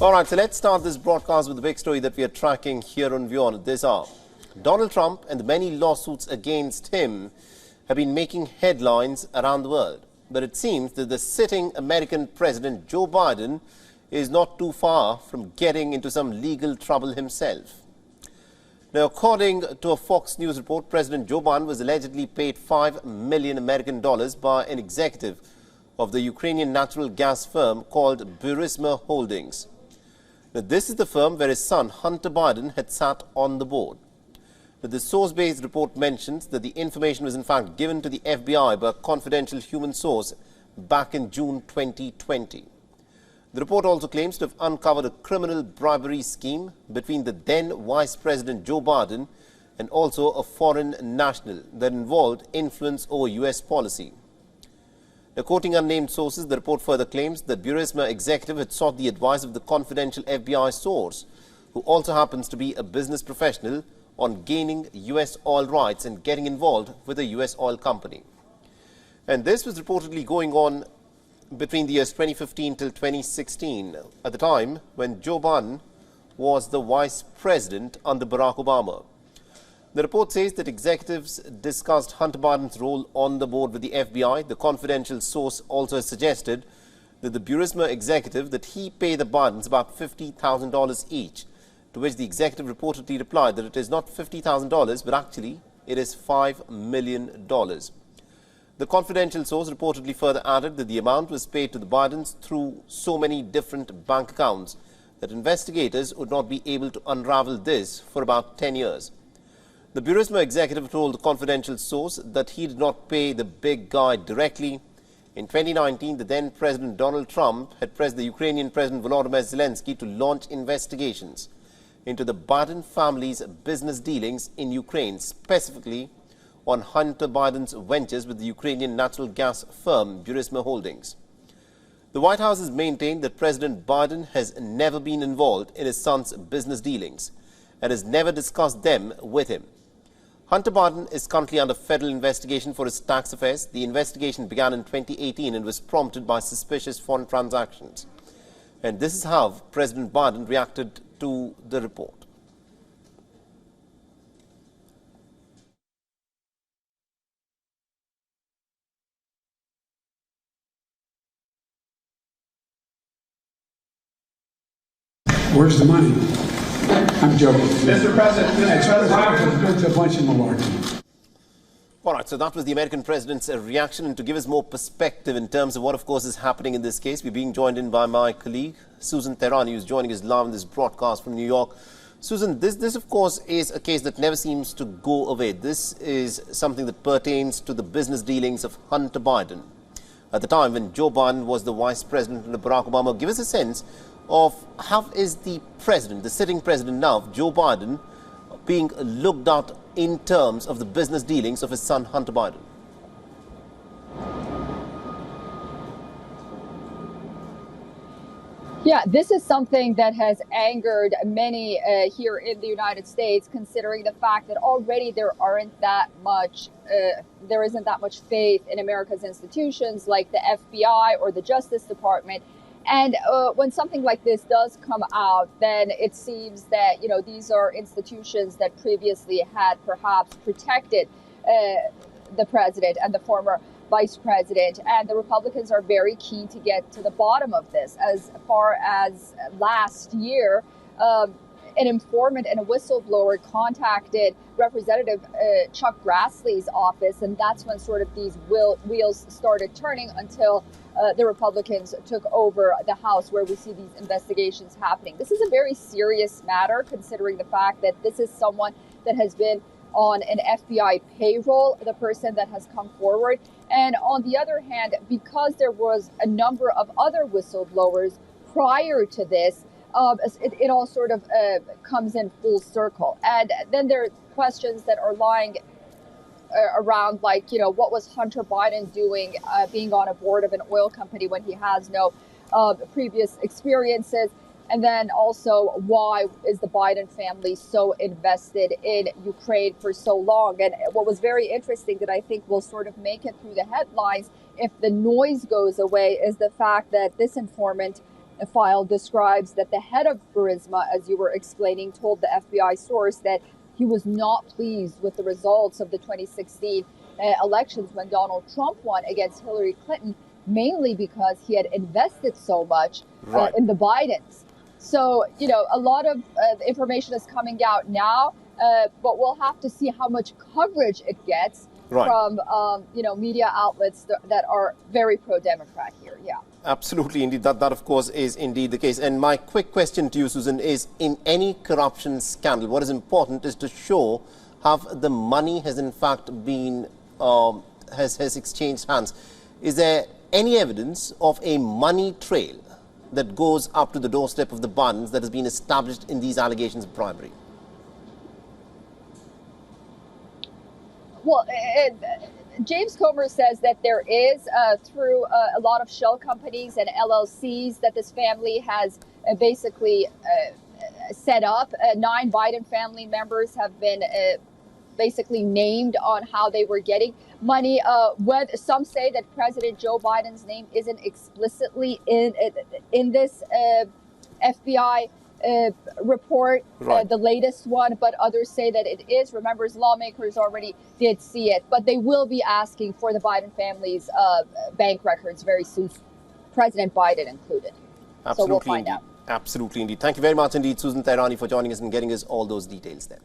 All right, so let's start this broadcast with the big story that we are tracking here on WION at this hour. Donald Trump and the many lawsuits against him have been making headlines around the world. But it seems that the sitting American President Joe Biden is not too far from getting into some legal trouble himself. Now, according to a Fox News report, President Joe Biden was allegedly paid $5 million American by an executive of the Ukrainian natural gas firm called Burisma Holdings. Now, this is the firm where his son, Hunter Biden, had sat on the board. Now, the source-based report mentions that the information was in fact given to the FBI by a confidential human source back in June 2020. The report also claims to have uncovered a criminal bribery scheme between the then Vice President Joe Biden and also a foreign national that involved influence over U.S. policy. Now, quoting unnamed sources, the report further claims that Burisma executive had sought the advice of the confidential FBI source, who also happens to be a business professional, on gaining U.S. oil rights and getting involved with a U.S. oil company. And this was reportedly going on between the years 2015 till 2016, at the time when Joe Biden was the vice president under Barack Obama. The report says that executives discussed Hunter Biden's role on the board with the FBI. The confidential source also has suggested that the Burisma executive that he paid the Bidens about $50,000 each, to which the executive reportedly replied that it is not $50,000, but actually it is $5 million. The confidential source reportedly further added that the amount was paid to the Bidens through so many different bank accounts that investigators would not be able to unravel this for about 10 years. The Burisma executive told the confidential source that he did not pay the big guy directly. In 2019, the then President Donald Trump had pressed the Ukrainian President Volodymyr Zelensky to launch investigations into the Biden family's business dealings in Ukraine, specifically on Hunter Biden's ventures with the Ukrainian natural gas firm Burisma Holdings. The White House has maintained that President Biden has never been involved in his son's business dealings and has never discussed them with him. Hunter Biden is currently under federal investigation for his tax affairs. The investigation began in 2018 and was prompted by suspicious foreign transactions. And this is how President Biden reacted to the report. Where's the money? I'm joking. Mr. President, it's a bunch of malarkey. All right, so that was the American president's reaction. And to give us more perspective in terms of what, of course, is happening in this case, we're being joined in by my colleague, Susan Tehrani, who's joining us live in this broadcast from New York. Susan, this, of course, is a case that never seems to go away. This is something that pertains to the business dealings of Hunter Biden at the time when Joe Biden was the vice president under Barack Obama. Give us a sense of how is the president, the sitting president now, Joe Biden, being looked at in terms of the business dealings of his son, Hunter Biden? Yeah, this is something that has angered many here in the United States, considering the fact that already there isn't that much faith in America's institutions like the FBI or the Justice Department. And when something like this does come out, then it seems that, these are institutions that previously had perhaps protected the president and the former vice president. And the Republicans are very keen to get to the bottom of this. As far as last year, an informant and a whistleblower contacted Representative Chuck Grassley's office, and that's when sort of these wheels started turning until the Republicans took over the House, where we see these investigations happening. This is a very serious matter, considering the fact that this is someone that has been on an FBI payroll, the person that has come forward. And on the other hand, because there was a number of other whistleblowers prior to this, it all sort of comes in full circle. And then there are questions that are lying around, like, what was Hunter Biden doing being on a board of an oil company when he has no previous experiences? And then also, why is the Biden family so invested in Ukraine for so long? And what was very interesting that I think will sort of make it through the headlines if the noise goes away is the fact that this informant file describes that the head of Burisma, as you were explaining, told the FBI source that he was not pleased with the results of the 2016 elections when Donald Trump won against Hillary Clinton, mainly because he had invested so much in the Bidens. So, you know, a lot of information is coming out now, but we'll have to see how much coverage it gets from, you know, media outlets that are very pro-Democrat here. Yeah. Absolutely, indeed. That, of course, is indeed the case. And my quick question to you, Susan, is in any corruption scandal, what is important is to show how the money has in fact been, has exchanged hands. Is there any evidence of a money trail that goes up to the doorstep of the Bidens that has been established in these allegations of bribery? Well, James Comer says that there is, through a lot of shell companies and LLCs that this family has basically set up. 9 Biden family members have been basically named on how they were getting money. Some say that President Joe Biden's name isn't explicitly in this FBI report, the latest one, but others say that it is. Remember, lawmakers already did see it, but they will be asking for the Biden family's bank records very soon, President Biden included. Absolutely, so we'll find indeed. out. Absolutely, indeed. Thank you very much indeed, Susan Tehrani, for joining us and getting us all those details there.